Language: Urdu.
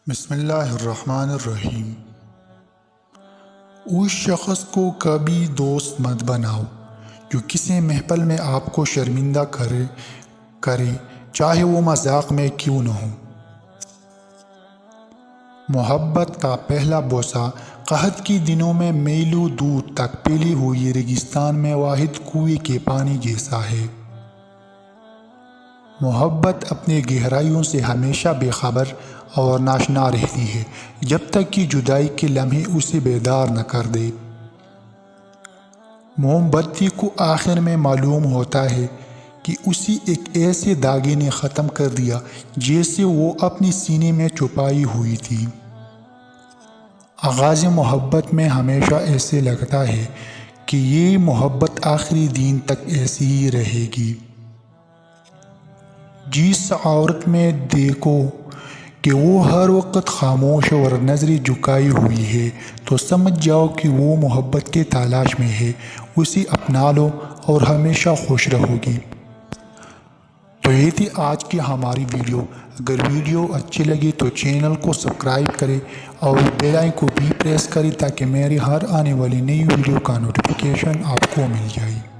بسم اللہ الرحمن الرحیم۔ اس شخص کو کبھی دوست مت بناؤ جو کسی محفل میں آپ کو شرمندہ کرے چاہے وہ مذاق میں کیوں نہ ہو۔ محبت کا پہلا بوسہ قحط کی دنوں میں میلوں دور تک پھیلی ہوئی ریگستان میں واحد کنویں کے پانی جیسا ہے۔ محبت اپنی گہرائیوں سے ہمیشہ بے خبر اور ناشنا رہتی ہے جب تک کہ جدائی کے لمحے اسے بیدار نہ کر دے۔ موم بتی کو آخر میں معلوم ہوتا ہے کہ اسی ایک ایسے داغے نے ختم کر دیا جیسے وہ اپنی سینے میں چھپائی ہوئی تھی۔ آغاز محبت میں ہمیشہ ایسے لگتا ہے کہ یہ محبت آخری دن تک ایسی ہی رہے گی۔ جس عورت میں دیکھو کہ وہ ہر وقت خاموش اور نظریں جھکائی ہوئی ہے تو سمجھ جاؤ کہ وہ محبت کے تلاش میں ہے۔ اسے اپنا لو اور ہمیشہ خوش رہو گی۔ تو یہ تھی آج کی ہماری ویڈیو۔ اگر ویڈیو اچھی لگی تو چینل کو سبسکرائب کریں اور بیل آئیکن کو بھی پریس کریں تاکہ میری ہر آنے والی نئی ویڈیو کا نوٹیفیکیشن آپ کو مل جائے۔